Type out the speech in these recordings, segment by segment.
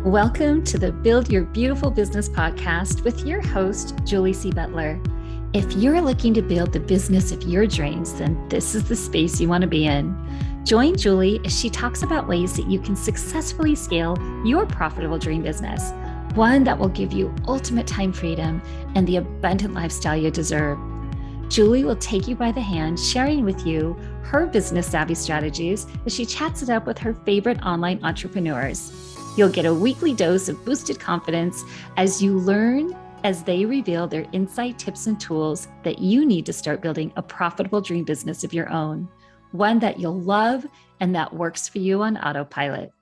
Welcome to the Build Your Beautiful Business podcast with your host, Julie C. Butler. If you're looking to build the business of your dreams, then this is the space you want to be in. Join Julie as she talks about ways that you can successfully scale your profitable dream business, one that will give you ultimate time freedom and the abundant lifestyle you deserve. Julie will take you by the hand, sharing with you her business savvy strategies as she chats it up with her favorite online entrepreneurs. You'll get a weekly dose of boosted confidence as you learn as they reveal their insight, tips, and tools that you need to start building a profitable dream business of your own, one that you'll love and that works for you on autopilot.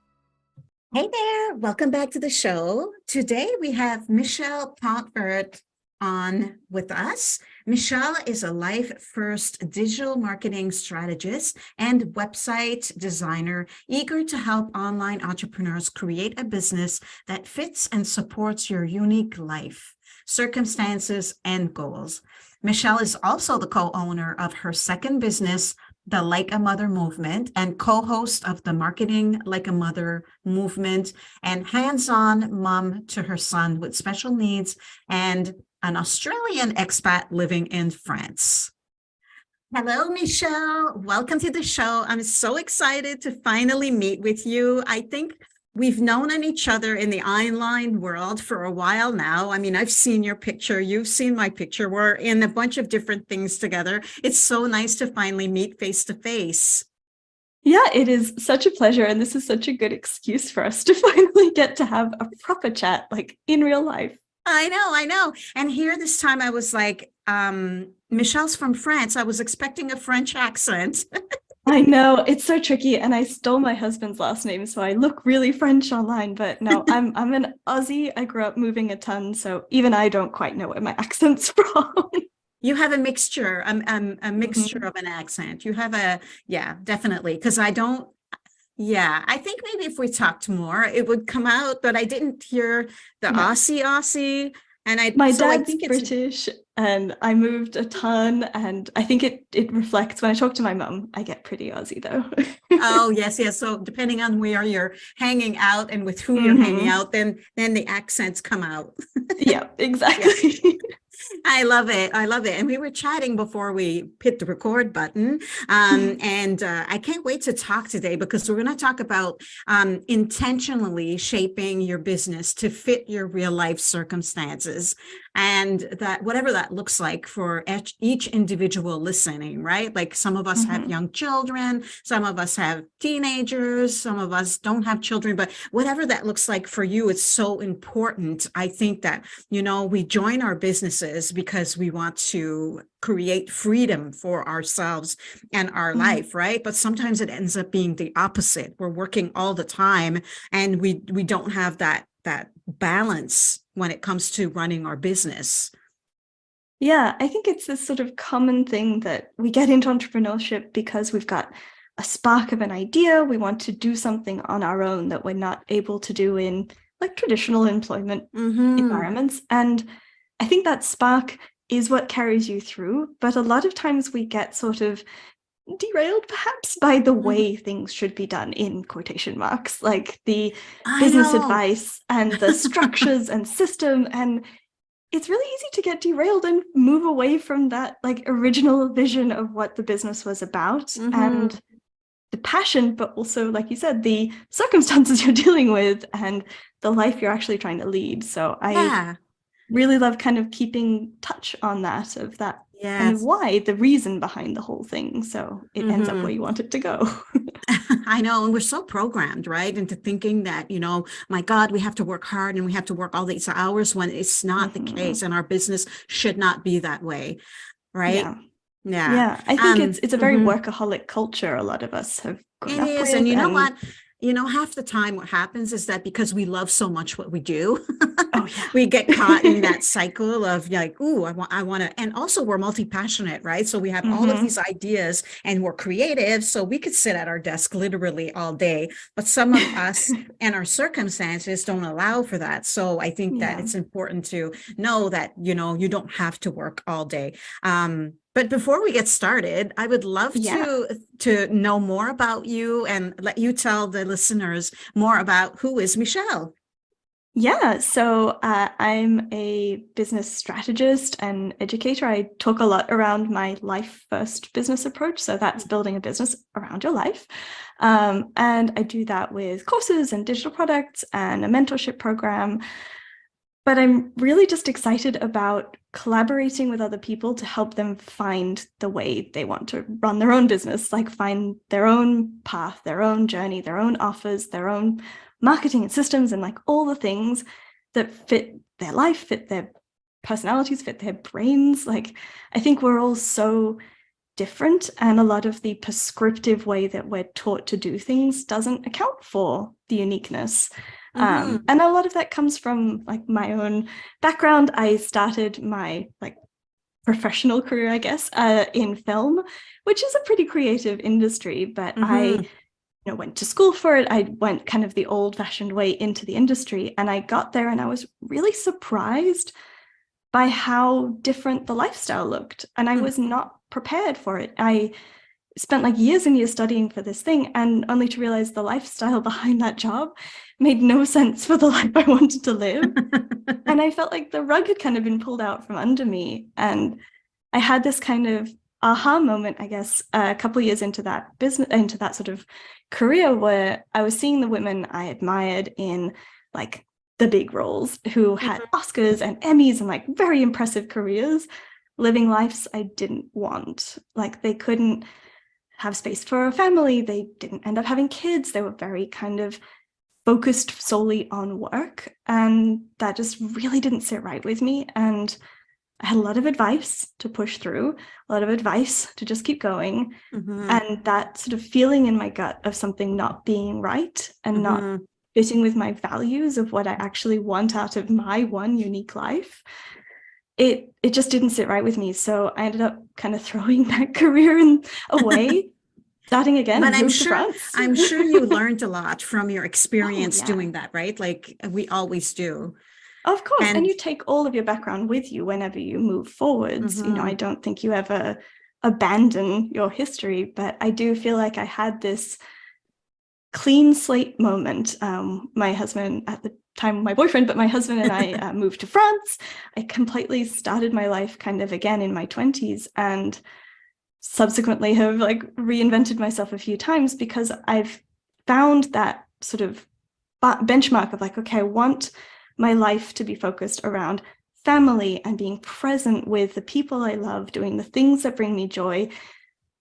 Hey there, welcome back to the show. Today we have Michelle Potvert on with us. Michelle is a life-first digital marketing strategist and website designer, eager to help online entrepreneurs create a business that fits and supports your unique life, circumstances, and goals. Michelle is also the co-owner of her second business, the Like a Mother movement, and co-host of the Marketing Like a Mother movement, and hands-on mom to her son with special needs and an Australian expat living in France. Hello, Michelle. Welcome to the show. I'm so excited to finally meet with you. I think we've known each other in the online world for a while now. I mean, I've seen your picture. You've seen my picture. We're in a bunch of different things together. It's so nice to finally meet face to face. Yeah, it is such a pleasure. And this is such a good excuse for us to finally get to have a proper chat, like in real life. I know. And here this time I was like, Michelle's from France. I was expecting a French accent. I know, it's so tricky. And I stole my husband's last name, so I look really French online. But no, I'm an Aussie. I grew up moving a ton, so even I don't quite know where my accent's from. You have a mixture, a mixture of an accent. You have yeah, definitely. Because I don't. Yeah, I think maybe if we talked more, it would come out, but I didn't hear the Aussie. And my dad's British and I moved a ton, and I think it reflects when I talk to my mum. I get pretty Aussie though. Oh, yes. So depending on where you're hanging out and with who you're hanging out, then the accents come out. Yeah, exactly. Yeah. I love it. And we were chatting before we hit the record button. And I can't wait to talk today because we're going to talk about intentionally shaping your business to fit your real life circumstances. And that whatever that looks like for each individual listening, right? Like some of us have young children, some of us have teenagers, some of us don't have children, but whatever that looks like for you, it's so important. I think that, we join our businesses because we want to create freedom for ourselves and our life, right? But sometimes it ends up being the opposite. We're working all the time and we don't have that balance when it comes to running our business. Yeah, I think it's this sort of common thing that we get into entrepreneurship because we've got a spark of an idea. We want to do something on our own that we're not able to do in like traditional employment environments. And I think that spark is what carries you through. But a lot of times we get sort of derailed perhaps by the way things should be done in quotation marks, like the business advice and the structures and system. And it's really easy to get derailed and move away from that like original vision of what the business was about and the passion, but also, like you said, the circumstances you're dealing with and the life you're actually trying to lead. So I really love kind of keeping touch on that, of that kind of why, the reason behind the whole thing. So it ends up where you want it to go. I know. And we're so programmed, right, into thinking that, my God, we have to work hard and we have to work all these hours when it's not the case. And our business should not be that way. Right. Yeah. I think it's a very workaholic culture. A lot of us have grown up with. And you know what? Half the time what happens is that because we love so much what we do, we get caught in that cycle of like, ooh, I want to, and also we're multi-passionate, right? So we have all of these ideas and we're creative. So we could sit at our desk literally all day, but some of us and our circumstances don't allow for that. So I think that it's important to know that, you don't have to work all day. But before we get started, I would love to know more about you and let you tell the listeners more about who is Michelle. Yeah, so I'm a business strategist and educator. I talk a lot around my life first business approach. So that's building a business around your life. And I do that with courses and digital products and a mentorship program. But I'm really just excited about collaborating with other people to help them find the way they want to run their own business, like find their own path, their own journey, their own offers, their own marketing and systems, and like all the things that fit their life, fit their personalities, fit their brains. Like, I think we're all so different, and a lot of the prescriptive way that we're taught to do things doesn't account for the uniqueness. And a lot of that comes from like my own background. I started my like professional career, I guess, in film, which is a pretty creative industry, but I went to school for it. I went kind of the old-fashioned way into the industry, and I got there and I was really surprised by how different the lifestyle looked, and I was not prepared for it. I spent like years and years studying for this thing, and only to realize the lifestyle behind that job made no sense for the life I wanted to live. And I felt like the rug had kind of been pulled out from under me. And I had this kind of aha moment, I guess, a couple of years into that business, into that sort of career, where I was seeing the women I admired in like the big roles who had Oscars and Emmys and like very impressive careers, living lives I didn't want. Like, they couldn't have space for a family. They didn't end up having kids. They were very kind of focused solely on work. And that just really didn't sit right with me. And I had a lot of advice to push through, a lot of advice to just keep going. And that sort of feeling in my gut of something not being right and not fitting with my values of what I actually want out of my one unique life, it just didn't sit right with me. So I ended up kind of throwing that career away, starting again. But I'm sure you learned a lot from your experience doing that, right? Like we always do. Of course. And you take all of your background with you whenever you move forwards. I don't think you ever abandon your history, but I do feel like I had this clean slate moment. My husband at the time, my boyfriend, but my husband and I moved to France. I completely started my life kind of again in my 20s, and subsequently have like reinvented myself a few times, because I've found that sort of benchmark of like, okay, I want my life to be focused around family and being present with the people I love, doing the things that bring me joy.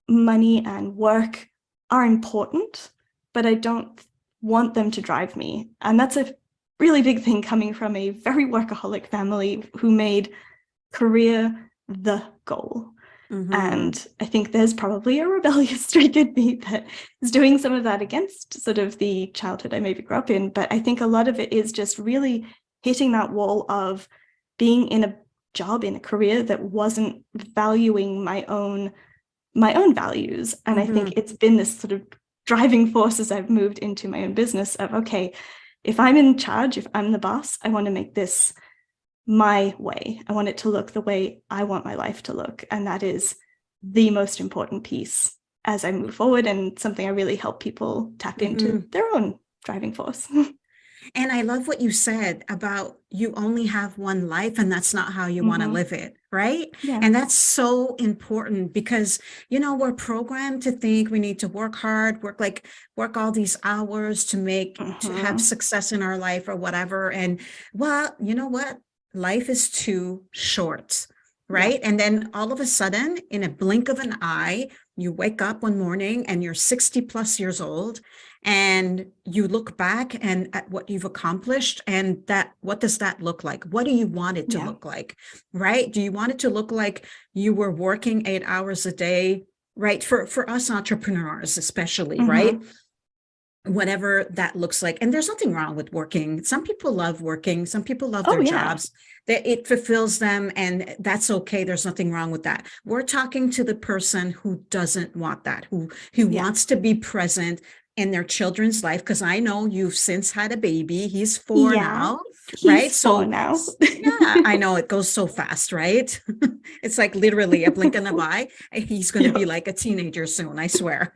Money and work are important, but I don't want them to drive me. And that's a really big thing coming from a very workaholic family who made career the goal. And I think there's probably a rebellious streak in me that is doing some of that against sort of the childhood I maybe grew up in. But I think a lot of it is just really hitting that wall of being in a job, in a career that wasn't valuing my own values. And I think it's been this sort of driving force as I've moved into my own business of, okay, if I'm in charge, if I'm the boss, I want to make this my way. I want it to look the way I want my life to look. And that is the most important piece as I move forward, and something I really help people tap into their own driving force. And I love what you said about you only have one life, and that's not how you want to live it, right? Yeah. And that's so important, because, we're programmed to think we need to work hard, work all these hours to have success in our life or whatever. And well, you know what? Life is too short, right? And then all of a sudden, in a blink of an eye, you wake up one morning and you're 60 plus years old, and you look back and at what you've accomplished, and what does that look like? What do you want it to look like, right? Do you want it to look like you were working 8 hours a day, right? For us entrepreneurs, especially, right? Whatever that looks like. And there's nothing wrong with working. Some people love working. Some people love their jobs. That it fulfills them, and that's okay. There's nothing wrong with that. We're talking to the person who doesn't want that, who wants to be present in their children's life. Because I know you've since had a baby. He's 4 now, right? So now, I know it goes so fast, right? It's like literally a blink and a eye. He's going to be like a teenager soon, I swear.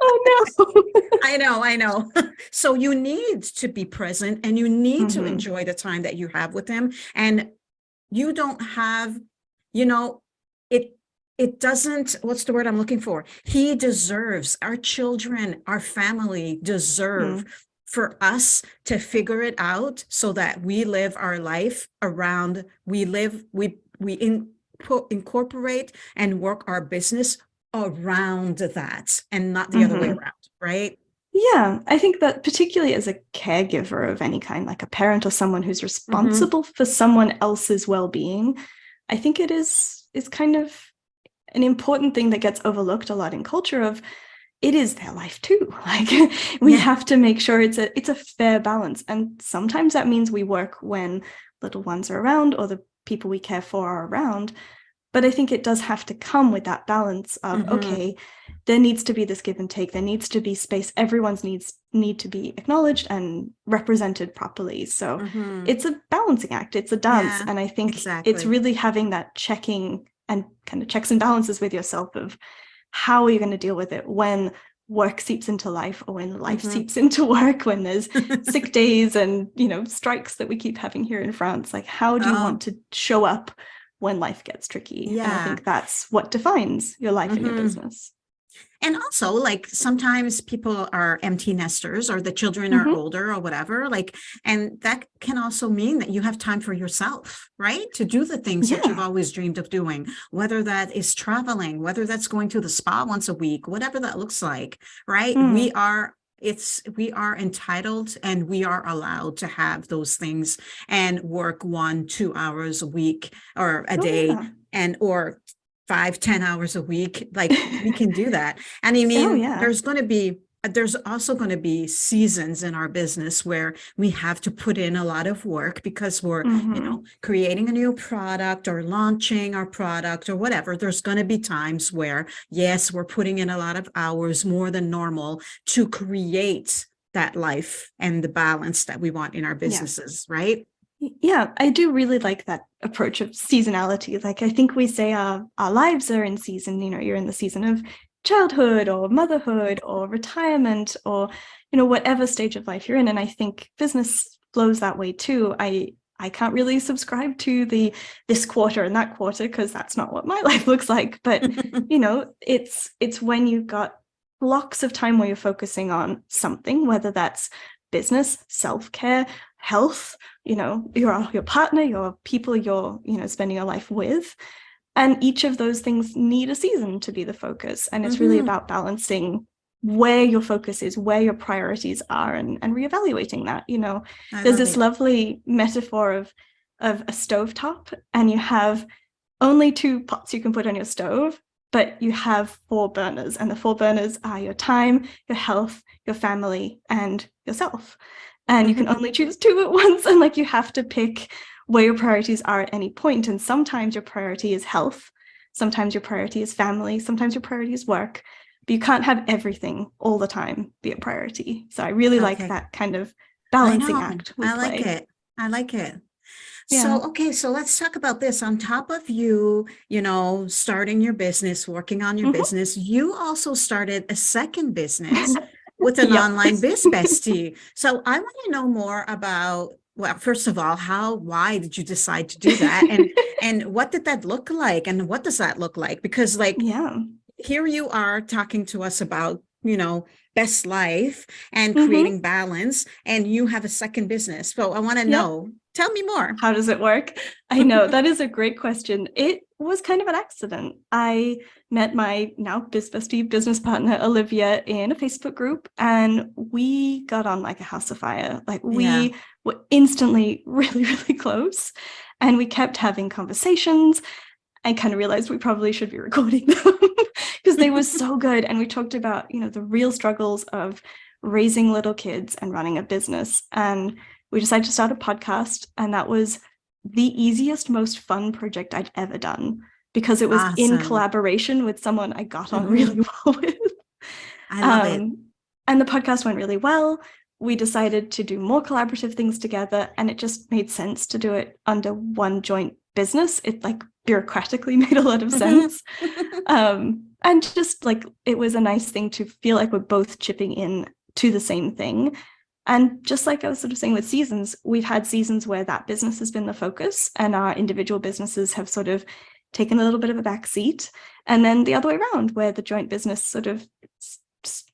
Oh no. I know. So you need to be present and you need to Mhm. enjoy the time that you have with him. And you don't have, you know, it it doesn't, what's the word I'm looking for? He deserves, our children, our family deserve Mm. for us to figure it out so that we live our life around, incorporate and work our business around that and not the other way Mhm. around, right? Yeah, I think that particularly as a caregiver of any kind, like a parent or someone who's Mm-hmm. responsible for someone else's well-being, I think it is kind of an important thing that gets overlooked a lot in culture of it is their life too. Like we Yeah. have to make sure it's a fair balance. And sometimes that means we work when little ones are around or the people we care for are around. But I think it does have to come with that balance of, Mm-hmm. okay, there needs to be this give and take. There needs to be space. Everyone's needs need to be acknowledged and represented properly. So Mm-hmm. it's a balancing act. It's a dance. Yeah, And I think it's exactly. really having that checking and kind of checks and balances with yourself of how are you going to deal with it when work seeps into life or when life Mm-hmm. seeps into work, when there's sick days and, strikes that we keep having here in France. Like, how do you Oh, want to show up when life gets tricky? And I yeah. think that's what defines your life and your Mm-hmm. business. And also, like sometimes people are empty nesters or the children are Mm-hmm. older or whatever, like, and that can also mean that you have time for yourself, right? To do the things that you've Yeah. always dreamed of doing, whether that is traveling, whether that's going to the spa once a week, whatever that looks like, right? Mm. We are entitled and we are allowed to have those things and work 1, 2 hours a week or a Oh, day yeah. and or 5, 10 hours a week. Like we can do that. And I Oh, mean, yeah. there's also going to be seasons in our business where we have to put in a lot of work because we're, Mm-hmm. creating a new product or launching our product or whatever. There's going to be times where, yes, we're putting in a lot of hours more than normal to create that life and the balance that we want in our Yeah. businesses, right? Yeah, I do really like that approach of seasonality. Like I think we say our lives are in season, you're in the season of childhood or motherhood or retirement or, whatever stage of life you're in. And I think business flows that way too. I can't really subscribe to the this quarter and that quarter because that's not what my life looks like. But, it's when you've got blocks of time where you're focusing on something, whether that's business, self-care, health, your partner, your people you're, spending your life with. And each of those things need a season to be the focus. And it's really Mm-hmm. about balancing where your focus is, where your priorities are, and reevaluating that. I There's love this it. lovely metaphor of a stovetop, and you have only 2 pots you can put on your stove, but you have 4 burners, and the 4 burners are your time, your health, your family, and yourself. And you can Mm-hmm. only choose 2 at once, and like you have to pick where your priorities are at any point. And sometimes your priority is health, sometimes your priority is family, sometimes your priority is work, but you can't have everything all the time be a priority. So I really like Okay. that kind of I balancing know. act we I like play. it. I like it. Yeah. So, okay, so let's talk about this. On top of you, starting your business, working on your Mm-hmm. business, you also started a second business with an Yep. online biz bestie. So I want to know more about, well, first of all, why did you decide to do that? And what did that look like? And what does that look like? Because like Yeah. here you are talking to us about, best life and Mm-hmm. creating balance, and you have a second business. So I want to Yep. know, tell me more. How does it work? I know that is a great question. It was kind of an accident. I met my now bestie business partner, Olivia, in a Facebook group, and we got on like a house of fire. Like Yeah. we were instantly really, really close, and we kept having conversations. I kind of realized we probably should be recording them because they were so good. And we talked about, the real struggles of raising little kids and running a business. And we decided to start a podcast. And that was the easiest, most fun project I'd ever done because it was in Awesome. collaboration with someone I got on Hmm. really well with. I love it. Um, and the podcast went really well. We decided to do more collaborative things together, and it just made sense to do it under one joint business. It like bureaucratically made a lot of Hmm. sense. Um, And just like, it was a nice thing to feel like we're both chipping in to the same thing. And just like I was sort of saying with seasons, we've had seasons where that business has been the focus and our individual businesses have sort of taken a little bit of a back seat. And then the other way around, where the joint business sort of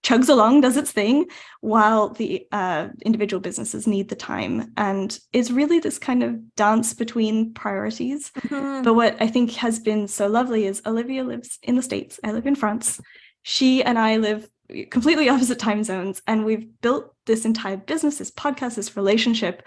chugs along, does its thing, while the individual businesses need the time. And it's really this kind of dance between priorities. But what I think has been so lovely is Olivia lives in the States. I live in France. She and I live completely opposite time zones, and we've built this entire business, this podcast, this relationship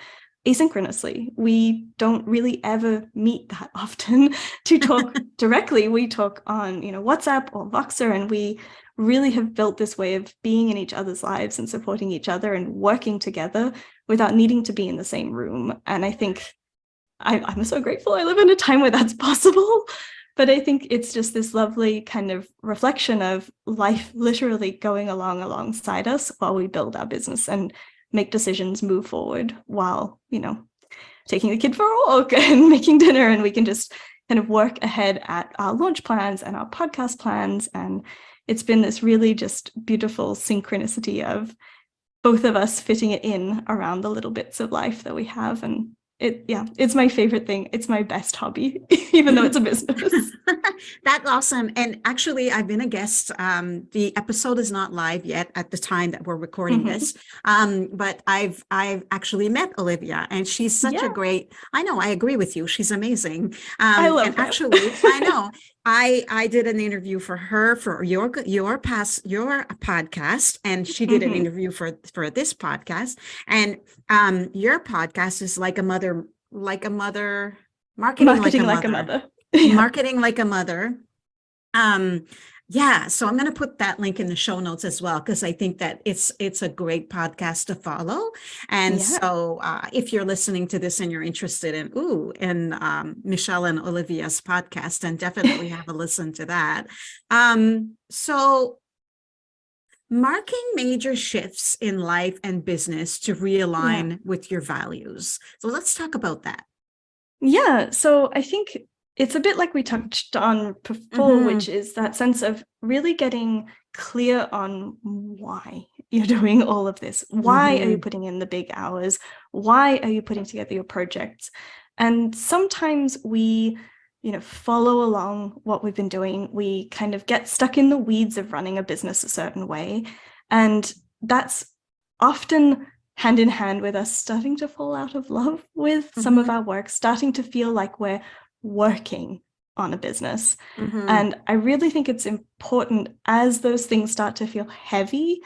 asynchronously. We don't really ever meet that often to talk directly. We talk on, WhatsApp or Voxer, and we really have built this way of being in each other's lives and supporting each other and working together without needing to be in the same room. And I think I'm so grateful I live in a time where that's possible. But I think it's just this lovely kind of reflection of life literally going along alongside us while we build our business and make decisions, move forward while, taking the kid for a walk and making dinner. And we can just kind of work ahead at our launch plans and our podcast plans. And it's been this really just beautiful synchronicity of both of us fitting it in around the little bits of life that we have. And it's my favorite thing. It's my best hobby, even though it's a business. That's awesome. And actually, I've been a guest. The episode is not live yet at the time that we're recording this. But I've actually met Olivia, and she's such a great. I know. I agree with you. She's amazing. I love her. Actually, I know. I did an interview for her for your podcast, and she did an interview for this podcast. And your podcast is like a mother, marketing like a mother. Yeah. Marketing like a mother. So I'm going to put that link in the show notes as well, because I think that it's a great podcast to follow. And so if you're listening to this and you're interested in Michelle and Olivia's podcast, then definitely have a listen to that. So marking major shifts in life and business to realign with your values. So let's talk about that. Yeah. So I think it's a bit like we touched on before, which is that sense of really getting clear on why you're doing all of this. Why are you putting in the big hours? Why are you putting together your projects? And sometimes we, follow along what we've been doing. We kind of get stuck in the weeds of running a business a certain way. And that's often hand in hand with us starting to fall out of love with some of our work, starting to feel like we're working on a business. And I really think it's important, as those things start to feel heavy,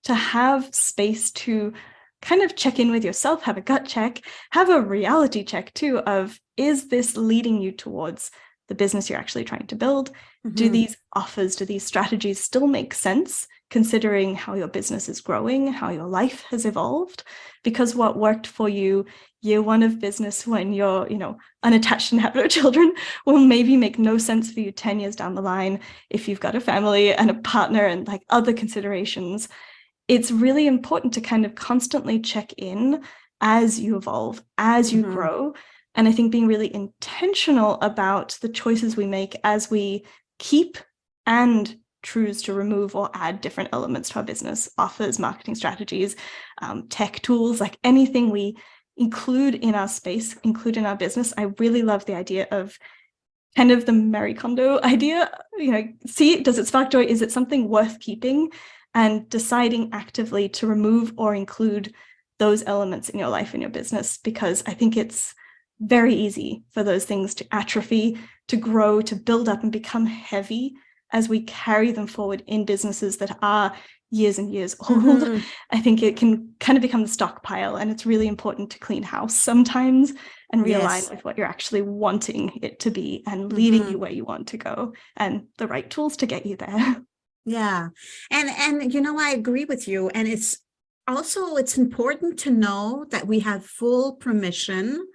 to have space to kind of check in with yourself, have a gut check, have a reality check too of, is this leading you towards the business you're actually trying to build? Do these offers, do these strategies still make sense, considering how your business is growing, how your life has evolved? Because what worked for you year one of business when you're, unattached and have no children will maybe make no sense for you 10 years down the line if you've got a family and a partner and like other considerations. It's really important to kind of constantly check in as you evolve, as you grow. And I think being really intentional about the choices we make as we keep and choose to remove or add different elements to our business, offers, marketing strategies, tech tools, like anything we include in our space, include in our business. I really love the idea of kind of the Marie Kondo idea, see, does it spark joy? Is it something worth keeping? And deciding actively to remove or include those elements in your life and your business, because I think it's very easy for those things to atrophy, to grow, to build up and become heavy as we carry them forward in businesses that are years and years old. I think it can kind of become the stockpile, and it's really important to clean house sometimes and realign with what you're actually wanting it to be and leading you where you want to go, and the right tools to get you there. Yeah. And I agree with you. And it's important to know that we have full permission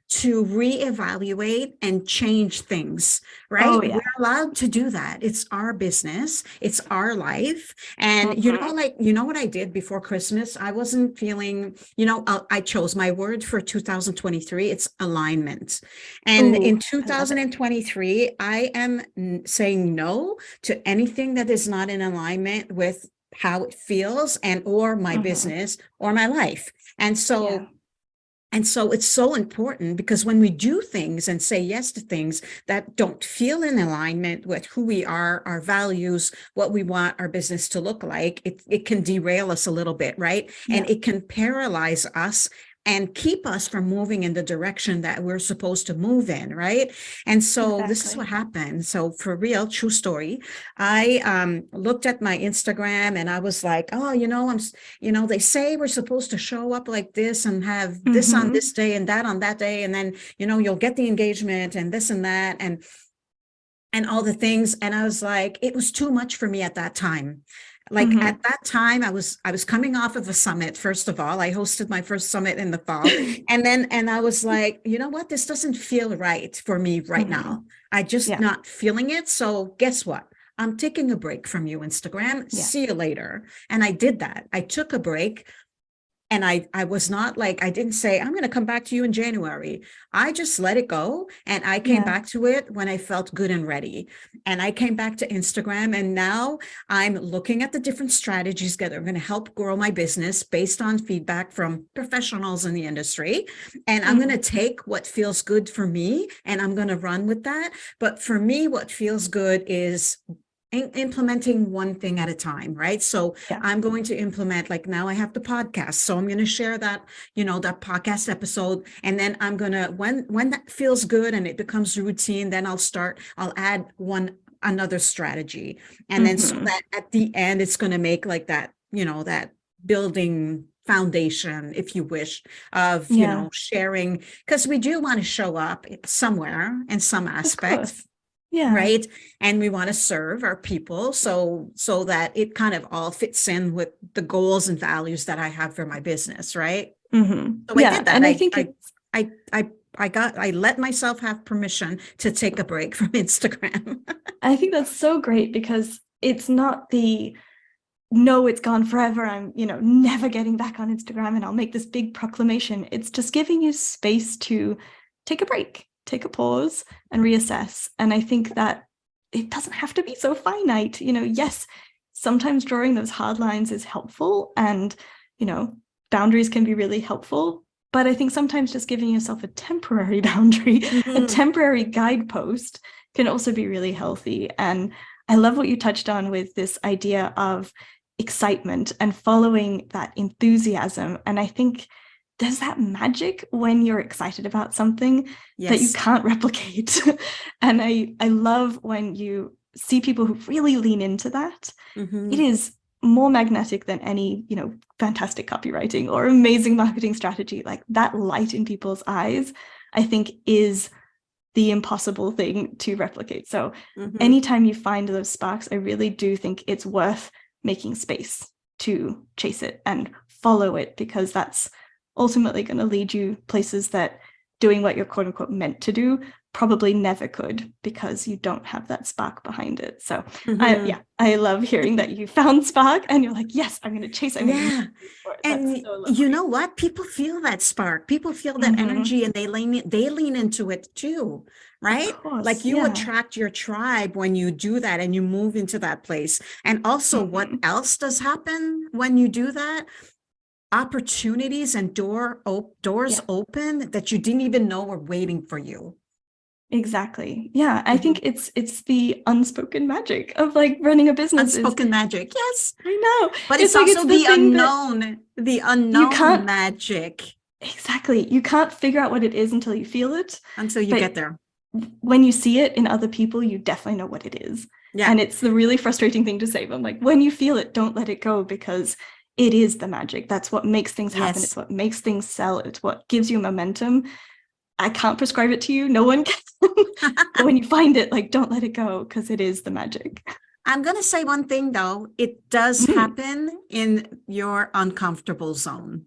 to reevaluate and change things, right? Oh, yeah. We're allowed to do that. It's our business, it's our life. And you know what I did before Christmas? I wasn't feeling, I chose my word for 2023. It's alignment. And Ooh, in I love it. 2023, I am saying no to anything that is not in alignment with how it feels and or my business or my life. And Yeah. so it's so important, because when we do things and say yes to things that don't feel in alignment with who we are, our values, what we want our business to look like, it can derail us a little bit, right? And Yeah. it can paralyze us and keep us from moving in the direction that we're supposed to move in, right? And so this is what Exactly. happened. So for real, true story, I looked at my Instagram and I was like, oh, they say we're supposed to show up like this and have this on this day and that on that day, and then you'll get the engagement and this and that and all the things. And I was like, it was too much for me at that time. Like at that time, I was coming off of a summit. First of all, I hosted my first summit in the fall. And I was like, you know what? This doesn't feel right for me right now. I just Yeah. not feeling it. So guess what? I'm taking a break from you, Instagram. Yeah. See you later. And I did that. I took a break. And I was not like, I didn't say, I'm going to come back to you in January. I just let it go. And I came Yeah. back to it when I felt good and ready. And I came back to Instagram. And now I'm looking at the different strategies that are going to help grow my business based on feedback from professionals in the industry. And I'm going to take what feels good for me and I'm going to run with that. But for me, what feels good is implementing one thing at a time, right? So Yeah. I'm going to implement, like now I have the podcast. So I'm going to share that, that podcast episode. And then I'm going to, when that feels good and it becomes routine, then I'll add another strategy. And then so that at the end, it's going to make like that, that building foundation, if you wish, of, sharing, because we do want to show up somewhere in some aspects. Yeah. Right. And we want to serve our people so that it kind of all fits in with the goals and values that I have for my business. Right. So I did that. And I think I let myself have permission to take a break from Instagram. I think that's so great, because it's not no, it's gone forever. I'm, never getting back on Instagram and I'll make this big proclamation. It's just giving you space to take a break, take a pause and reassess. And I think that it doesn't have to be so finite. Yes, sometimes drawing those hard lines is helpful and, boundaries can be really helpful. But I think sometimes just giving yourself a temporary boundary, a temporary guidepost can also be really healthy. And I love what you touched on with this idea of excitement and following that enthusiasm. And I think there's that magic when you're excited about something that you can't replicate. And I love when you see people who really lean into that. It is more magnetic than any, fantastic copywriting or amazing marketing strategy. Like that light in people's eyes, I think is the impossible thing to replicate. So anytime you find those sparks, I really do think it's worth making space to chase it and follow it, because that's ultimately going to lead you places that doing what you're quote unquote meant to do probably never could, because you don't have that spark behind it. So I love hearing that you found spark and you're like, yes, I'm going to chase it. And so you know what? People feel that spark. People feel that energy and they lean into it too, right? Like you attract your tribe when you do that and you move into that place. And also what else does happen when you do that? Opportunities and doors open that you didn't even know were waiting for you. Exactly. Yeah. I think it's the unspoken magic of like running a business. Unspoken magic. Yes. I know. But it's also the unknown magic. Exactly. You can't figure out what it is until you feel it. Until you get there. When you see it in other people, you definitely know what it is. Yeah. And it's the really frustrating thing to say, but I'm like, when you feel it, don't let it go, because it is the magic. That's what makes things happen. It's what makes things sell. It's what gives you momentum. I can't prescribe it to you. No one can. But when you find it, like, don't let it go, because it is the magic. I'm going to say one thing, though. It does happen in your uncomfortable zone.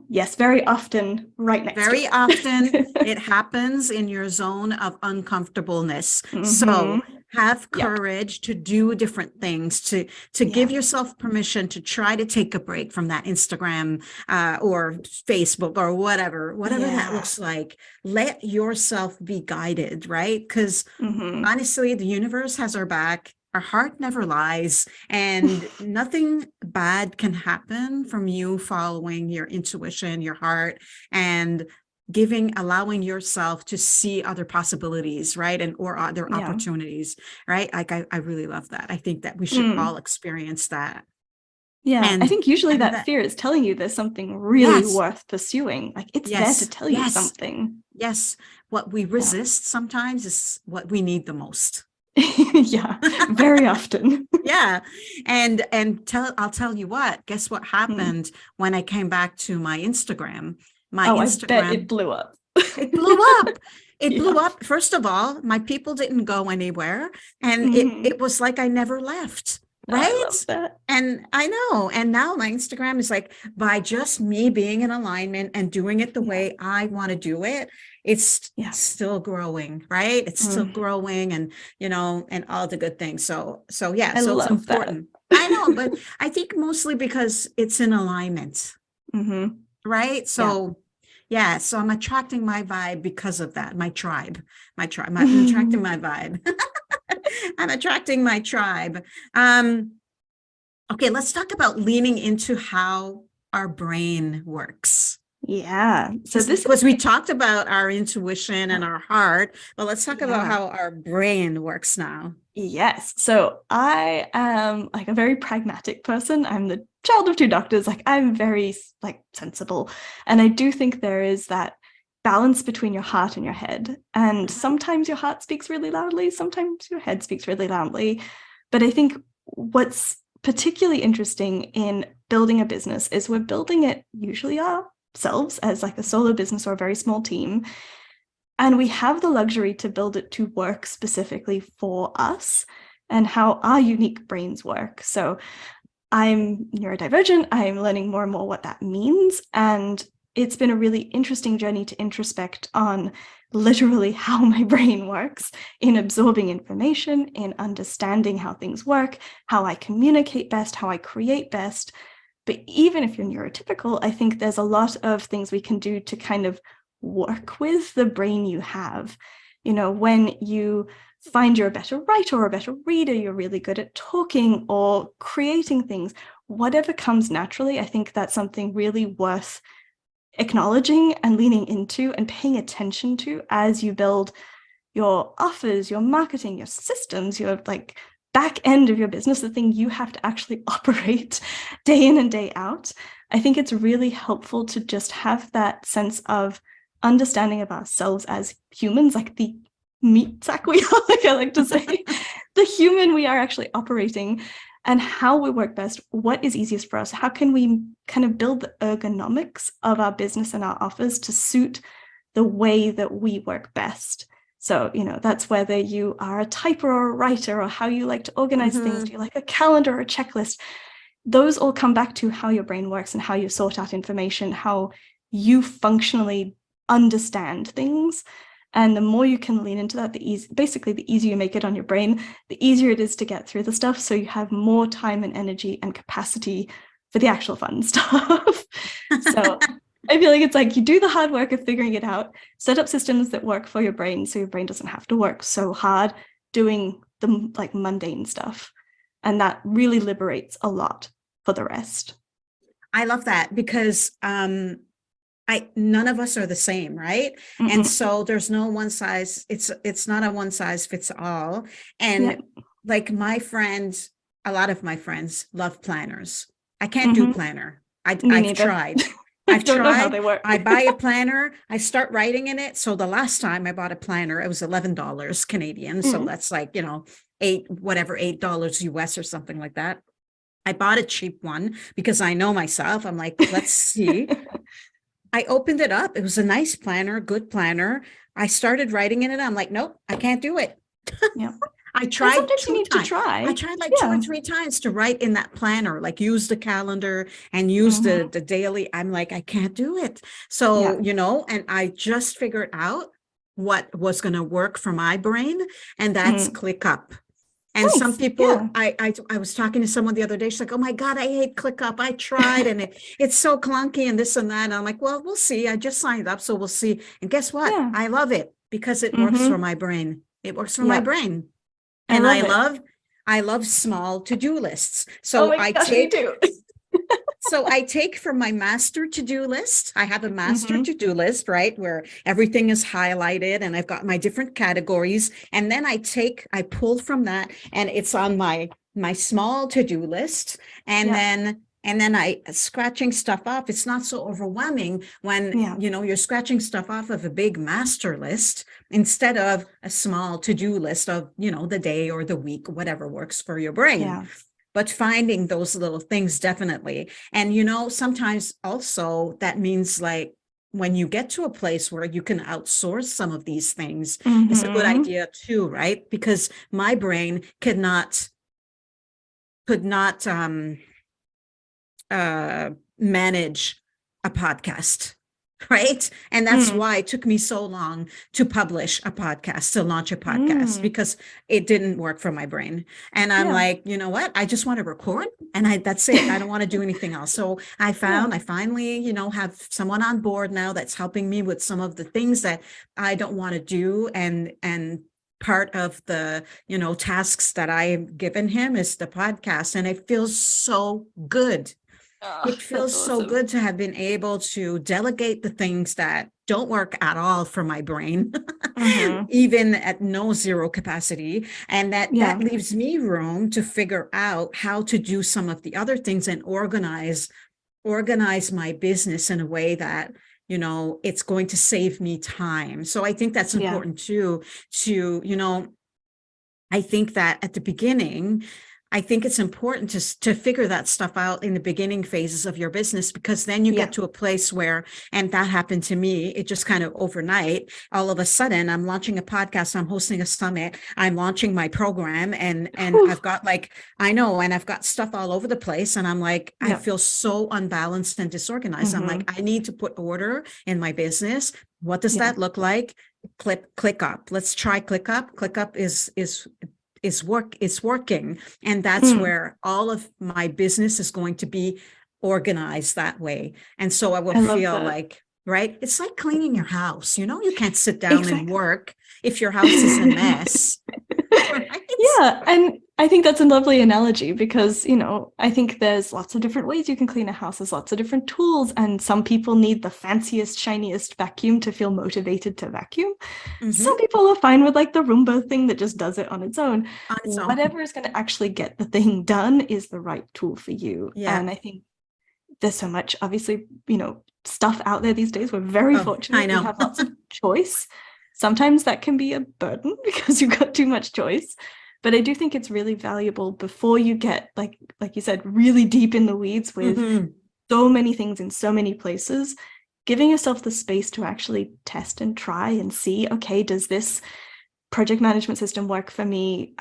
Yes, very often right next Very door. often it happens in your zone of uncomfortableness. So Hmm. have Yep. courage to do different things, to give Yeah. yourself permission to try to take a break from that Instagram or Facebook or whatever that Yeah. looks like. Let yourself be guided, right? Because Hmm. honestly, the universe has our back. Our heart never lies, and nothing bad can happen from you following your intuition, your heart, and allowing yourself to see other possibilities, right? And or other Yeah. opportunities, right? Like I really love that. I think that we should Mm. all experience that. Yeah. I And think usually and that that fear is telling you there's something really yes, worth pursuing. Like it's there to yes, tell you yes, something. yes. What we Yeah. resist sometimes is what we need the most. Yeah. Very often. Yeah. And I'll tell you what, guess what Mm. happened when I came back to my Instagram? My Oh, I bet Instagram, it blew up. it blew up. It blew Yeah. up. First of all, my people didn't go anywhere, and it Hmm. was like I never left, I love right? that. And I know. And now my Instagram is like by just me being in alignment and doing it the Yeah. way I want to do it, it's Yeah. still growing, right? It's still Mm. growing and and all the good things. So yeah, I so it's love that. important. I know, but I think mostly because it's in alignment, Hmm. right? Yeah. So yeah, so I'm attracting my vibe because of that. I'm attracting my vibe. I'm attracting my tribe. Um, okay, let's talk about leaning into how our brain works. Yeah. So this is Because we talked about our intuition and our heart, but let's talk about yeah. how our brain works now. Yes. So I am like a very pragmatic person. I'm the child of two doctors. Like I'm very like sensible. And I do think there is that balance between your heart and your head. And sometimes your heart speaks really loudly, sometimes your head speaks really loudly. But I think what's particularly interesting in building a business is we're building it usually ourselves as like a solo business or a very small team. And we have the luxury to build it to work specifically for us and how our unique brains work. So I'm neurodivergent. I'm learning more and more what that means. And it's been a really interesting journey to introspect on literally how my brain works in absorbing information, in understanding how things work, how I communicate best, how I create best. But even if you're neurotypical, I think there's a lot of things we can do to kind of work with the brain you have. You know, when you find you're a better writer or a better reader, you're really good at talking or creating things, whatever comes naturally, I think that's something really worth acknowledging and leaning into and paying attention to as you build your offers, your marketing, your systems, your like back end of your business, the thing you have to actually operate day in and day out. I think it's really helpful to just have that sense of understanding of ourselves as humans, like the meat sack we are, like I like to say, the human we are actually operating and how we work best, what is easiest for us, how can we kind of build the ergonomics of our business and our offers to suit the way that we work best. So, you know, that's whether you are a typer or a writer or how you like to organize things. Do you like a calendar or a checklist? Those all come back to how your brain works and how you sort out information, how you functionally understand things. And the more you can lean into that, basically the easier you make it on your brain, the easier it is to get through the stuff. So you have more time and energy and capacity for the actual fun stuff. So I feel like it's like you do the hard work of figuring it out, set up systems that work for your brain so your brain doesn't have to work so hard doing the like mundane stuff. And that really liberates a lot for the rest. I love that because none of us are the same, right? And Mm-mm. so there's no one size, it's not a one size fits all. Yeah. And like my friends, a lot of my friends love planners. I can't do Mm-hmm. planner. Me I've neither. tried. I I've don't know how tried. they work. I buy a planner, I start writing in it. So the last time I bought a planner, it was $11 Canadian. So Mm. that's like, $8 US or something like that. I bought a cheap one because I know myself. I'm like, let's see. I opened it up. It was a nice planner, good planner. I started writing in it. I'm like, nope, I can't do it. Yeah. I And tried sometimes you two need to times. I try. tried like two or Yeah. three times to write in that planner, like use the calendar and use Mhm. the daily. I'm like, I can't do it. Yeah. So, and I just figured out what was going to work for my brain, and that's Mm. ClickUp. And some Nice. people, Yeah. I was talking to someone the other day. She's like, "Oh my God, I hate ClickUp. I tried, and it's so clunky and this and that." And I'm like, "Well, we'll see. I just signed up, so we'll see." And guess what? Yeah. I love it because it works for Mm-hmm. my brain. It works for my Yeah. brain, I and love it. I love small to-do lists. Oh my gosh, me too. So I take from my master to-do list. I have a master Mm-hmm. to-do list, right, where everything is highlighted and I've got my different categories. And then I pull from that and it's on my small to-do list. And Yeah. then I scratching stuff off. It's not so overwhelming when, Yeah. you're scratching stuff off of a big master list instead of a small to-do list of, the day or the week, whatever works for your brain. Yeah. But finding those little things definitely. And, sometimes also that means like when you get to a place where you can outsource some of these things, it's a good Mm-hmm. idea too, right? Because my brain could not manage a podcast, right? And that's Mm. why it took me so long to publish a podcast, to launch a podcast, Mm. because it didn't work for my brain. And I'm Yeah. like, you know what? I just want to record and that's it. I don't want to do anything else. So I Yeah. finally, have someone on board now that's helping me with some of the things that I don't want to do. And part of the, tasks that I've given him is the podcast. And it feels so good. Oh, It that's feels so awesome. good to have been able to delegate the things that don't work at all for my brain, Mm-hmm. even at no zero capacity. And that Yeah. leaves me room to figure out how to do some of the other things and organize my business in a way that, it's going to save me time. So I think that's Yeah. important too, I think that at the beginning, I think it's important to figure that stuff out in the beginning phases of your business, because then you Yeah. get to a place where, and that happened to me, it just kind of overnight, all of a sudden I'm launching a podcast, I'm hosting a summit, I'm launching my program, and Whew. I've got like, I know, and I've got stuff all over the place, and I'm like, I Yeah. feel so unbalanced and disorganized. I'm like, Mm-hmm. I need to put order in my business. What does Yeah. that look like? ClickUp. Let's try ClickUp. ClickUp is working, and that's Mm. where all of my business is going to be organized that way. And so I will I love feel that. like, right, it's like cleaning your house. You can't sit down and Exactly. work if your house is a mess. Right. Yeah, and I think that's a lovely analogy because, I think there's lots of different ways you can clean a house. There's lots of different tools, and some people need the fanciest, shiniest vacuum to feel motivated to vacuum. Some Mm-hmm. people are fine with like the Roomba thing that just does it on its own. On its own. Whatever is going to actually get the thing done is the right tool for you. Yeah. And I think there's so much, obviously, stuff out there these days. We're very Oh, I fortunate. We know. have lots of choice. Sometimes that can be a burden because you've got too much choice. But I do think it's really valuable before you get, like you said, really deep in the weeds with Mm-hmm. so many things in so many places, giving yourself the space to actually test and try and see, okay, does this project management system work for me?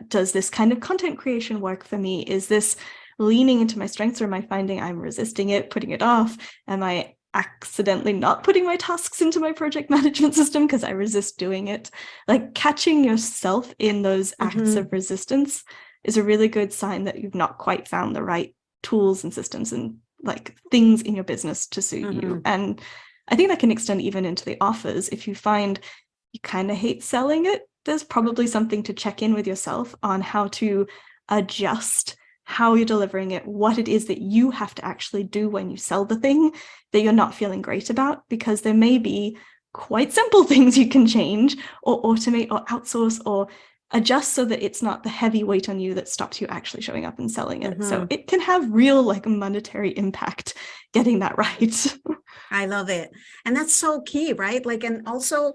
Does this kind of content creation work for me? Is this leaning into my strengths, or am I finding I'm resisting it, putting it off? Am I accidentally not putting my tasks into my project management system because I resist doing it? Like catching yourself in those acts Mm-hmm. of resistance is a really good sign that you've not quite found the right tools and systems and like things in your business to suit Mm-hmm. you. And I think that can extend even into the offers. If you find you kind of hate selling it, there's probably something to check in with yourself on how to adjust how you're delivering it, what it is that you have to actually do when you sell the thing that you're not feeling great about, because there may be quite simple things you can change or automate or outsource or adjust so that it's not the heavy weight on you that stops you actually showing up and selling it. Mm-hmm. So it can have real like monetary impact getting that right. I love it. And that's so key, right? Like, and also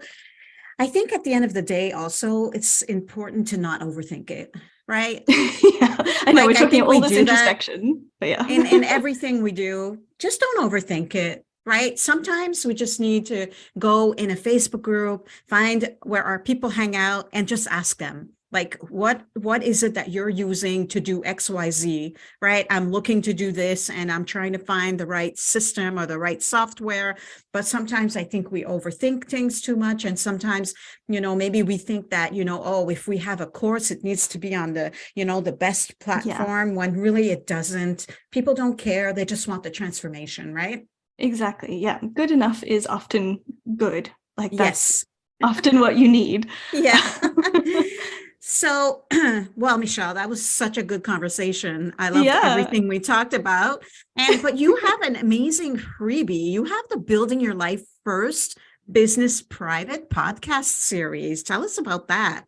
I think at the end of the day, also, it's important to not overthink it, right? Yeah, I know we're Like, I talking think we all this do that introspection, but yeah. in everything we do. Just don't overthink it, right? Sometimes we just need to go in a Facebook group, find where our people hang out, and just ask them, Like what is it that you're using to do XYZ, right? I'm looking to do this and I'm trying to find the right system or the right software. But sometimes I think we overthink things too much. And sometimes, maybe we think that, oh, if we have a course, it needs to be on the, the best platform, when really it doesn't. People don't care. They just want the transformation, right? Exactly. Yeah. Good enough is often good. Like that's Yes. often what you need. Yeah. So, well, Michelle, that was such a good conversation. I loved everything we talked about. But you have an amazing freebie. You have the Building Your Life First Business Private podcast series. Tell us about that.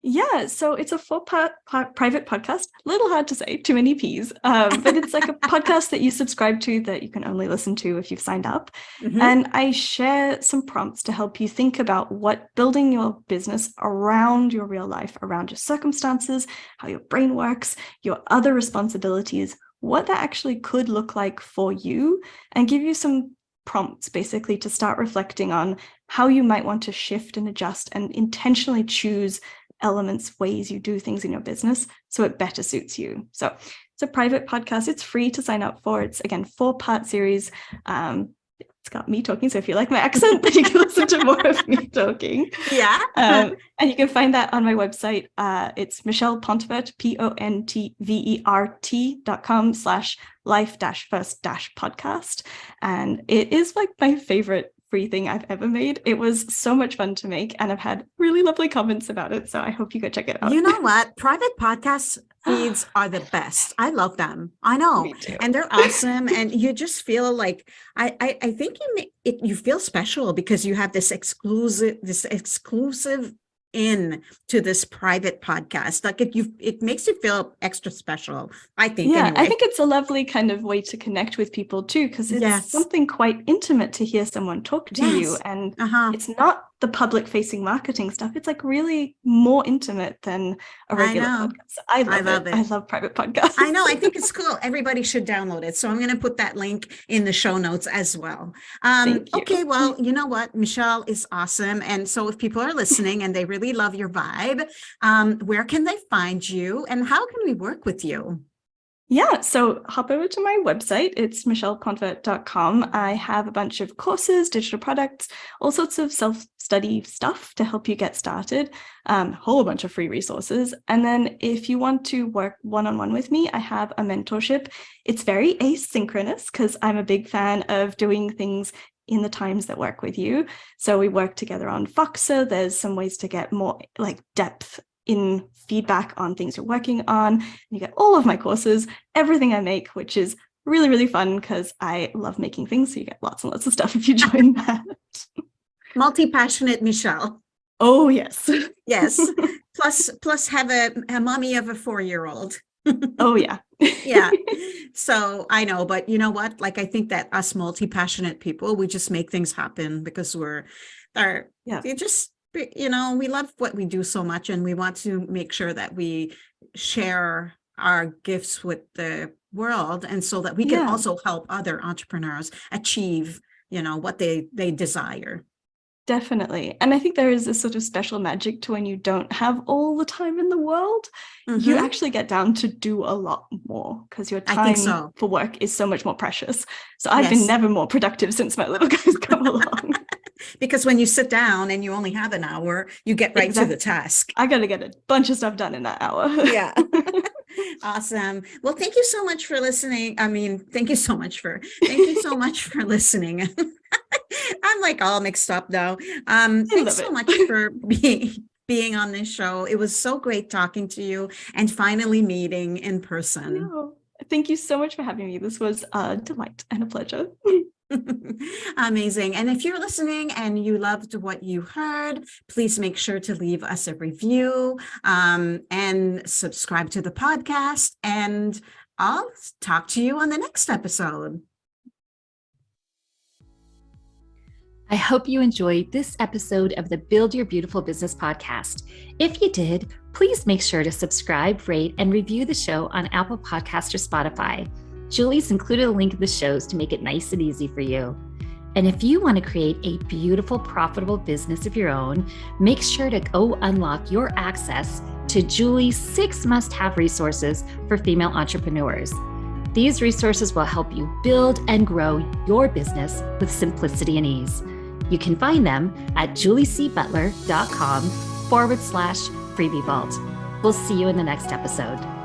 Yeah, so it's a 4-part private podcast. A little hard to say, too many P's, but it's like a podcast that you subscribe to that you can only listen to if you've signed up. Mm-hmm. And I share some prompts to help you think about what building your business around your real life, around your circumstances, how your brain works, your other responsibilities, what that actually could look like for you, and give you some prompts basically to start reflecting on how you might want to shift and adjust and intentionally choose elements, ways you do things in your business so it better suits you. So it's a private podcast. It's free to sign up for. It's, again, 4-part series. It's got me talking, so if you like my accent, then you can listen to more of me talking. Yeah. And you can find that on my website. It's Michelle Pontvert, pontvert.com/life-first-podcast. And it is like my favorite free thing I've ever made. It was so much fun to make, and I've had really lovely comments about it. So I hope you go check it out. You know what? Private podcast feeds are the best. I love them. I know. Me too. And they're awesome. And you just feel like, I think you feel special because you have this exclusive in to this private podcast. Like it makes you feel extra special, I think. Yeah, anyway. I think it's a lovely kind of way to connect with people too, because it's something quite intimate to hear someone talk to you, and it's not the public facing marketing stuff. It's like really more intimate than a regular podcast. I love it. I love private podcasts. I know. I think it's cool. Everybody should download it. So I'm going to put that link in the show notes as well. Okay. Well, you know what? Michelle is awesome. And so if people are listening and they really love your vibe, where can they find you and how can we work with you? Yeah, so hop over to my website. It's michellepontvert.com. I have a bunch of courses, digital products, all sorts of self-study stuff to help you get started, a whole bunch of free resources. And then if you want to work one-on-one with me, I have a mentorship. It's very asynchronous because I'm a big fan of doing things in the times that work with you. So we work together on Voxer. There's some ways to get more like depth in feedback on things you're working on. And you get all of my courses, everything I make, which is really, really fun because I love making things. So you get lots and lots of stuff if you join that. Multi-passionate Michelle. Oh, yes. Yes. Plus have a mommy of a 4-year-old. Oh, yeah. Yeah. So I know, but you know what? Like, I think that us multi-passionate people, we just make things happen because we love what we do so much, and we want to make sure that we share our gifts with the world, and so that we can also help other entrepreneurs achieve, what they desire. Definitely. And I think there is this sort of special magic to when you don't have all the time in the world, you actually get down to do a lot more because your time for work is so much more precious. So I've been never more productive since my little guys come along. Because when you sit down and you only have an hour, you get right to the task. I got to get a bunch of stuff done in that hour. Yeah. Awesome. Well, thank you so much for listening. Thank you so much for listening. I'm like all mixed up though. Thanks so much for being on this show. It was so great talking to you and finally meeting in person. Thank you so much for having me. This was a delight and a pleasure. Amazing. And if you're listening and you loved what you heard, please make sure to leave us a review and subscribe to the podcast. And I'll talk to you on the next episode. I hope you enjoyed this episode of the Build Your Beautiful Business podcast. If you did, please make sure to subscribe, rate, and review the show on Apple Podcasts or Spotify. Julie's included a link in the shows to make it nice and easy for you. And if you want to create a beautiful, profitable business of your own, make sure to go unlock your access to Julie's 6 must-have resources for female entrepreneurs. These resources will help you build and grow your business with simplicity and ease. You can find them at juliecbutler.com/freebie vault. We'll see you in the next episode.